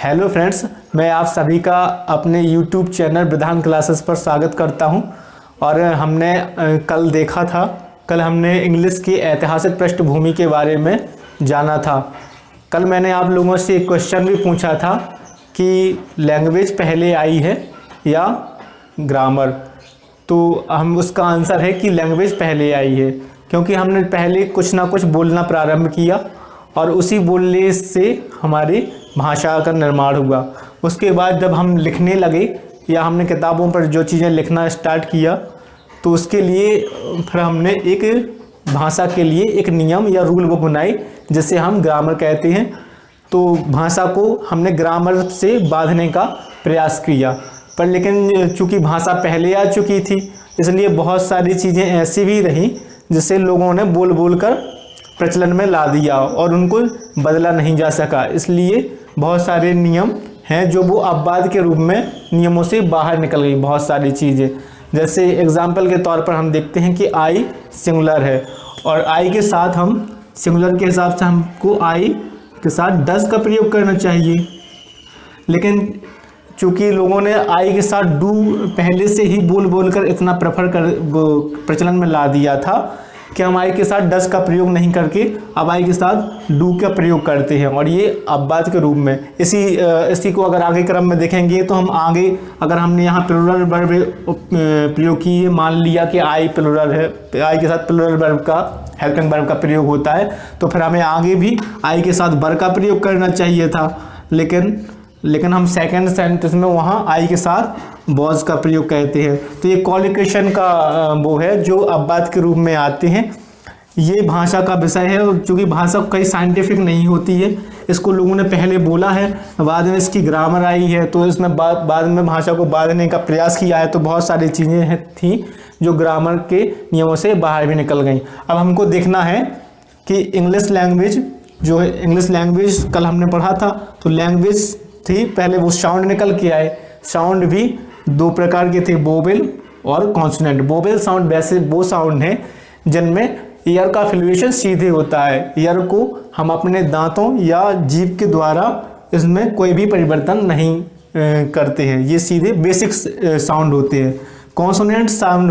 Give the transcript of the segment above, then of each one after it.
Hello friends, मैं आप सभी का अपने यूट्यूब चैनल विधान क्लासेस पर स्वागत करता हूं। और हमने कल हमने इंग्लिश की ऐतिहासिक पृष्ठभूमि के बारे में जाना था। कल मैंने आप लोगों से एक क्वेश्चन भी पूछा था कि लैंग्वेज पहले आई है या ग्रामर। तो हम उसका आंसर है कि लैंग्वेज पहले आई है, क्योंकि हमने पहले कुछ ना कुछ बोलना प्रारंभ किया और उसी बोलने से हमारी भाषा का निर्माण हुआ। उसके बाद जब हम लिखने लगे या हमने किताबों पर जो चीज़ें लिखना स्टार्ट किया, तो उसके लिए फिर हमने एक भाषा के लिए एक नियम या रूल बुक बनाई जिसे हम ग्रामर कहते हैं। तो भाषा को हमने ग्रामर से बांधने का प्रयास किया, पर लेकिन चूँकि भाषा पहले आ चुकी थी, इसलिए बहुत सारी चीज़ें ऐसी भी रहीं जिसे लोगों ने बोल बोल कर प्रचलन में ला दिया और उनको बदला नहीं जा सका। इसलिए बहुत सारे नियम हैं जो वो अपवाद के रूप में नियमों से बाहर निकल गई बहुत सारी चीज़ें। जैसे एग्जाम्पल के तौर पर हम देखते हैं कि आई सिंगुलर है और आई के साथ हम सिंगुलर के हिसाब से हमको आई के साथ डज का प्रयोग करना चाहिए, लेकिन चूँकि लोगों ने आई के साथ डू पहले से ही बोल बोल कर इतना प्रचलन में ला दिया था कि हम आई के साथ डज का प्रयोग नहीं करके अब आई के साथ डू का प्रयोग करते हैं, और ये अपवाद के रूप में। इसी को अगर आगे क्रम में देखेंगे तो हम आगे अगर हमने यहाँ प्लूरल वर्ब प्रयोग किए, मान लिया कि आई प्लूरल है, आई के साथ प्लूरल वर्ब का हेल्पिंग वर्ब का प्रयोग होता है, तो फिर हमें आगे भी आई के साथ वर का प्रयोग करना चाहिए था। लेकिन हम सेकेंड सेंटेंस में वहाँ आई के साथ वॉज का प्रयोग कहते हैं। तो ये कॉलिकेशन का वो है जो अपवाद के रूप में आते हैं। ये भाषा का विषय है, और चूँकि भाषा कई साइंटिफिक नहीं होती है, इसको लोगों ने पहले बोला है, बाद में इसकी ग्रामर आई है, तो इसमें बाद में भाषा को बांधने का प्रयास किया है। तो बहुत सारी चीज़ें थी जो ग्रामर के नियमों से बाहर भी निकल गई। अब हमको देखना है कि इंग्लिश लैंग्वेज कल हमने पढ़ा था, तो लैंग्वेज थी पहले वो साउंड निकल के आए। साउंड भी दो प्रकार के थे, वोवेल और कॉन्सोनेंट। वोवेल साउंड वैसे वो साउंड हैं जिनमें ईयर का फ्लुएशन सीधे होता है। ईयर को हम अपने दांतों या जीभ के द्वारा इसमें कोई भी परिवर्तन नहीं करते हैं, ये सीधे बेसिक साउंड होते हैं। कॉन्सोनेंट साउंड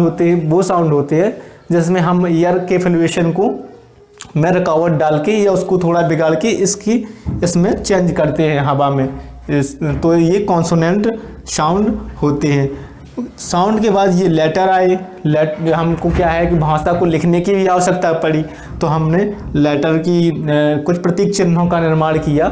वो साउंड होते हैं जिसमें हम ईयर के फ्लुएशन को में रुकावट डाल के या उसको थोड़ा बिगाड़ के इसमें चेंज करते हैं हवा में। तो ये कॉन्सोनेंट साउंड होते हैं। साउंड के बाद ये लेटर आए। हमको क्या है कि भाषा को लिखने की भी आवश्यकता पड़ी, तो हमने लेटर की कुछ प्रतीक चिन्हों का निर्माण किया,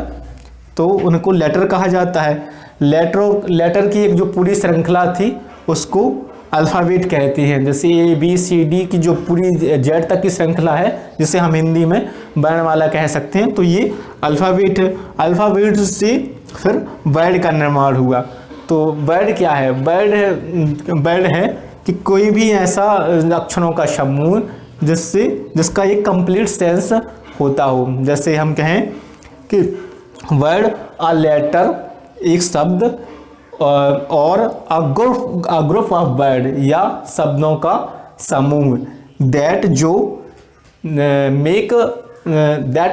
तो उनको लेटर कहा जाता है। लेटर की एक जो पूरी श्रृंखला थी उसको अल्फ़ाबेट कहते हैं। जैसे ABCD की जो पूरी जेड तक की श्रृंखला है, जिसे हम हिंदी में वर्णमाला कह सकते हैं, तो ये अल्फ़ाबेट है। अल्फ़ाबेट से फिर वर्ड का निर्माण हुआ। तो वर्ड क्या है? वर्ड है कि कोई भी ऐसा अक्षरों का समूह जिसका एक कंप्लीट सेंस होता हो। जैसे हम कहें कि वर्ड अ लेटर एक शब्द और अ ग्रुप ऑफ वर्ड या शब्दों का समूह दैट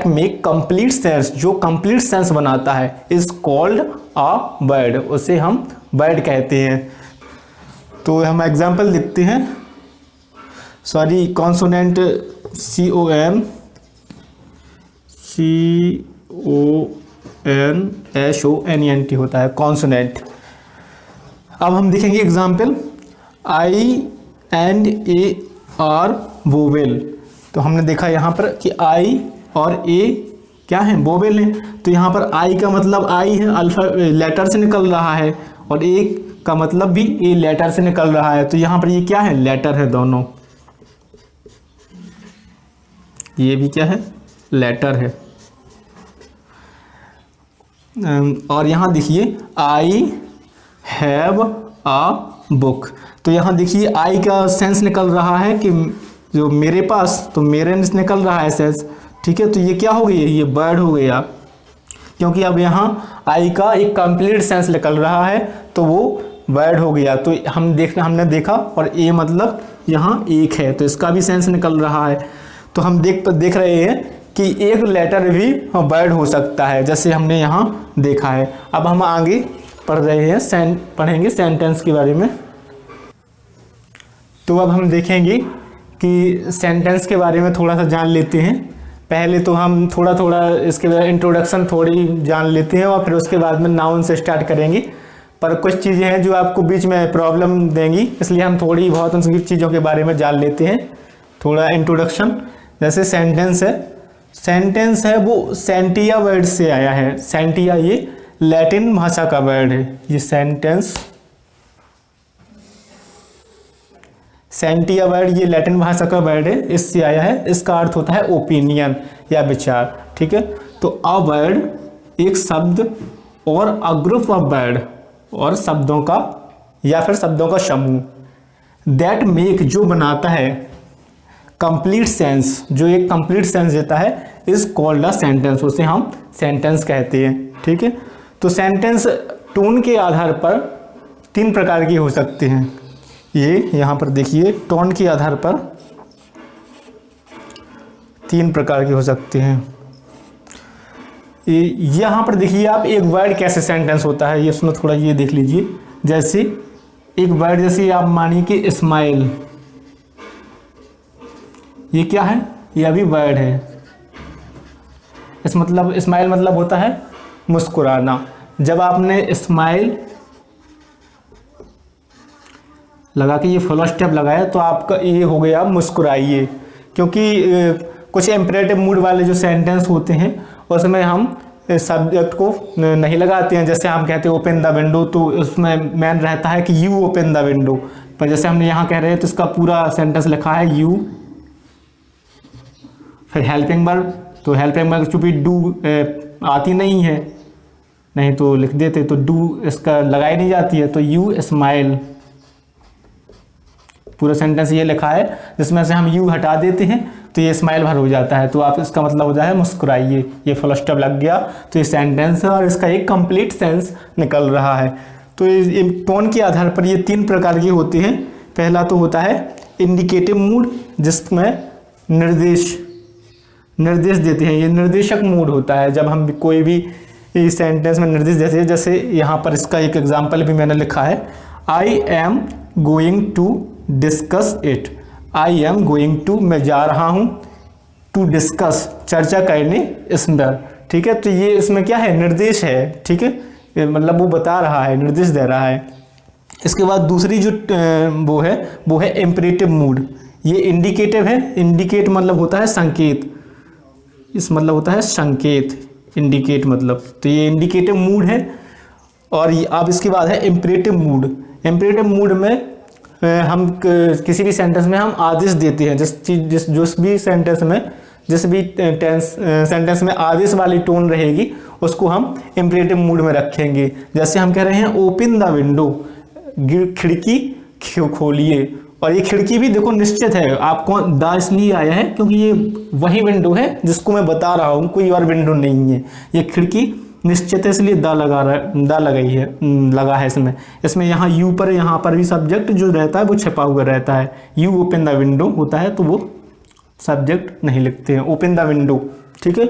मेक कंप्लीट सेंस, जो कंप्लीट सेंस बनाता है, इज कॉल्ड अ वर्ड, उसे हम वर्ड कहते हैं। तो हम एग्जांपल लिखते हैं। कॉन्सोनेंट CONSONNENT होता है कॉन्सोनेंट। अब हम देखेंगे example. I and A R vowel. तो हमने देखा यहाँ पर कि आई और ए क्या है? वोवेल है। तो यहाँ पर आई का मतलब आई है, अल्फा लेटर से निकल रहा है, और ए का मतलब भी ए लेटर से निकल रहा है। तो यहाँ पर ये क्या है? लेटर है दोनों। ये भी क्या है? लेटर है। और यहाँ देखिए आई हैव अ बुक। तो यहाँ देखिए आई का सेंस निकल रहा है कि जो मेरे पास, तो मेरे निकल रहा है सेंस। ठीक है, तो ये क्या हो गई? ये वर्ड हो गया, क्योंकि अब यहाँ आई का एक कंप्लीट सेंस निकल रहा है, तो वो वर्ड हो गया। तो हमने देखा, और ए मतलब यहाँ एक है, तो इसका भी सेंस निकल रहा है। तो हम देख रहे हैं कि एक लेटर भी वर्ड हो सकता है। जैसे हमने यहाँ देखा है। अब हम आगे पढ़ रहे हैं, पढ़ेंगे सेंटेंस के बारे में। तो अब हम देखेंगे कि सेंटेंस के बारे में थोड़ा सा जान लेते हैं। पहले तो हम थोड़ा थोड़ा इसके इंट्रोडक्शन थोड़ी जान लेते हैं और फिर उसके बाद में नाउन से स्टार्ट करेंगे। पर कुछ चीज़ें हैं जो आपको बीच में प्रॉब्लम देंगी, इसलिए हम थोड़ी बहुत उन चीज़ों के बारे में जान लेते हैं। थोड़ा इंट्रोडक्शन, जैसे सेंटेंस है वो सेंटिया वर्ड से आया है। सेंटिया ये लैटिन भाषा का वर्ड है। ये सेंटिया वर्ड ये लैटिन भाषा का वर्ड है, इससे आया है। इसका अर्थ होता है ओपिनियन या विचार, ठीक है। तो अ वर्ड एक शब्द और अ ग्रुप ऑफ वर्ड और शब्दों का या फिर शब्दों का समूह दैट मेक जो बनाता है कंप्लीट सेंस, जो एक कंप्लीट सेंस देता है, इज कॉल्ड अ सेंटेंस, उसे हम सेंटेंस कहते हैं, ठीक है। तो सेंटेंस टोन के आधार पर 3 प्रकार की हो सकते हैं। ये यहाँ पर देखिए, टोन के आधार पर 3 प्रकार के हो सकते हैं। यहाँ पर देखिए आप, एक वर्ड कैसे सेंटेंस होता है ये उसमें थोड़ा ये देख लीजिए। जैसे एक वर्ड, जैसे आप मानिए कि स्माइल, ये क्या है? ये अभी वर्ड है। स्माइल मतलब होता है मुस्कुराना। जब आपने स्माइल लगा के ये फुल स्टेप लगाया तो आपका ये हो गया, आप मुस्कुराइए। क्योंकि कुछ इम्परेटिव मूड वाले जो सेंटेंस होते हैं उसमें हम सब्जेक्ट को नहीं लगाते हैं। जैसे हम कहते हैं ओपन द विंडो, तो उसमें मेन रहता है कि यू ओपन द विंडो। पर जैसे हमने यहाँ कह रहे हैं तो इसका पूरा सेंटेंस लिखा है यू, फिर हेल्पिंग वर्ब, तो हेल्पिंग वर्ब चूंकि डू आती नहीं है, नहीं तो लिख देते, तो डू इसका लगाई नहीं जाती है, तो यू स्माइल। पूरा सेंटेंस ये लिखा है, जिसमें से हम यू हटा देते हैं तो ये स्माइल भर हो जाता है, तो आप इसका मतलब होता है मुस्कुराइए। ये फुल स्टॉप लग गया तो ये सेंटेंस है और इसका एक कंप्लीट सेंस निकल रहा है। तो ये टोन के आधार पर ये 3 प्रकार के होते हैं। पहला तो होता है इंडिकेटिव मूड, जिसमें निर्देश देते हैं। ये निर्देशक मूड होता है जब हम कोई भी इस सेंटेंस में निर्देश देते हैं। जैसे यहाँ पर इसका एक एग्जाम्पल भी मैंने लिखा है, I am going to discuss it. I am going to, मैं जा रहा हूँ, टू डिस्कस, चर्चा करने इस पर, ठीक है। तो ये इसमें क्या है? निर्देश है, ठीक है। मतलब वो बता रहा है, निर्देश दे रहा है। इसके बाद दूसरी जो वो है इम्परेटिव मूड। ये इंडिकेटिव है। इंडिकेट मतलब होता है संकेत, इस मतलब होता है संकेत, इंडिकेट मतलब। तो ये इंडिकेटिव मूड है। और अब इसके बाद है इम्परेटिव मूड। इम्परेटिव मूड में हम किसी भी सेंटेंस में हम आदेश देते हैं। जिस भी सेंटेंस में आदेश वाली टोन रहेगी उसको हम इम्परेटिव मूड में रखेंगे। जैसे हम कह रहे हैं ओपन द विंडो, खिड़की खोलिए। और ये खिड़की भी देखो निश्चित है, आपको द इसलिए आया है क्योंकि ये वही विंडो है जिसको मैं बता रहा हूँ, कोई और विंडो नहीं है। ये खिड़की निश्चित है इसलिए द लगा है इसमें यहाँ यू पर, यहाँ पर भी सब्जेक्ट जो रहता है वो छिपा हुआ रहता है। यू ओपन द विंडो होता है तो वो सब्जेक्ट नहीं लिखते हैं, ओपन द विंडो, ठीक है।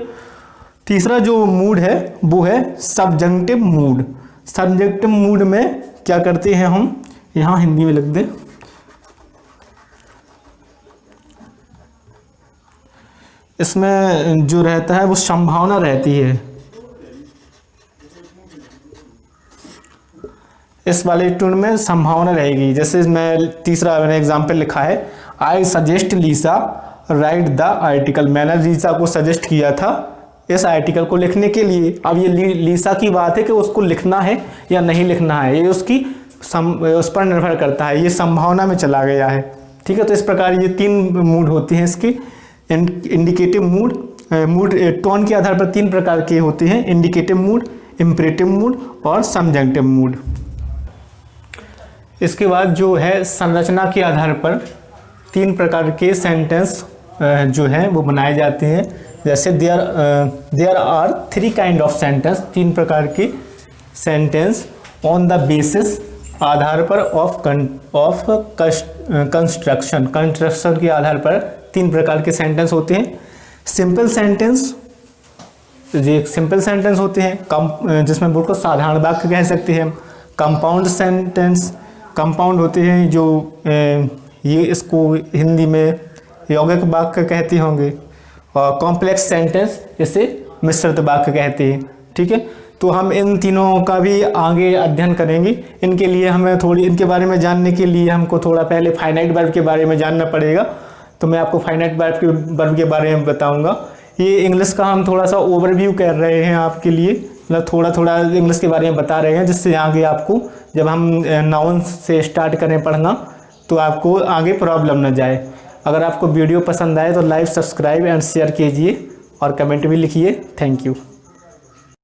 तीसरा जो मूड है वो है सब्जेक्टिव मूड। सब्जेक्टिव मूड में क्या करते हैं हम, यहाँ हिंदी में लिख दें, इसमें जो रहता है वो संभावना रहती है। इस वाले टून में संभावना रहेगी। जैसे मैंने एग्जाम्पल लिखा है, I suggest Lisa write the article. मैंने लीसा को सजेस्ट किया था इस आर्टिकल को लिखने के लिए। अब ये लीसा की बात है कि उसको लिखना है या नहीं लिखना है, ये उस पर निर्भर करता है। ये संभावना में चला गया है, ठीक है। तो इस प्रकार ये 3 मूड होते हैं इसके। इंडिकेटिव मूड टोन के आधार पर 3 प्रकार के होते हैं, इंडिकेटिव मूड, इम्परेटिव मूड और सब्जेक्टिव मूड। इसके बाद जो है संरचना के आधार पर 3 प्रकार के सेंटेंस जो हैं वो बनाए जाते हैं। जैसे there are 3 kind of sentence, 3 प्रकार के सेंटेंस ऑन द बेसिस, आधार पर, ऑफ कंस्ट्रक्शन के आधार पर 3 प्रकार के सेंटेंस होते हैं। सिंपल सेंटेंस, ये सिंपल सेंटेंस होते हैं, कम जिसमें बिल्कुल साधारण वाक्य कह सकते हैं हम। कंपाउंड सेंटेंस, कंपाउंड होते हैं जो ये इसको हिंदी में यौगिक वाक्य कहते होंगे। और कॉम्प्लेक्स सेंटेंस इसे मिश्रित वाक्य कहते हैं। ठीक है, तो हम इन तीनों का भी आगे अध्ययन करेंगे। इनके लिए हमें थोड़ी, इनके बारे में जानने के लिए हमको थोड़ा पहले फाइनाइट वर्ब के बारे में जानना पड़ेगा। तो मैं आपको फाइनाइट वर्ब के बारे में बताऊंगा। ये इंग्लिश का हम थोड़ा सा ओवरव्यू कर रहे हैं आपके लिए, मतलब थोड़ा थोड़ा इंग्लिश के बारे में बता रहे हैं, जिससे आगे आपको जब हम नाउन से स्टार्ट करें पढ़ना तो आपको आगे प्रॉब्लम न जाए। अगर आपको वीडियो पसंद आए तो लाइक, सब्सक्राइब एंड शेयर कीजिए और कमेंट भी लिखिए। Thank you.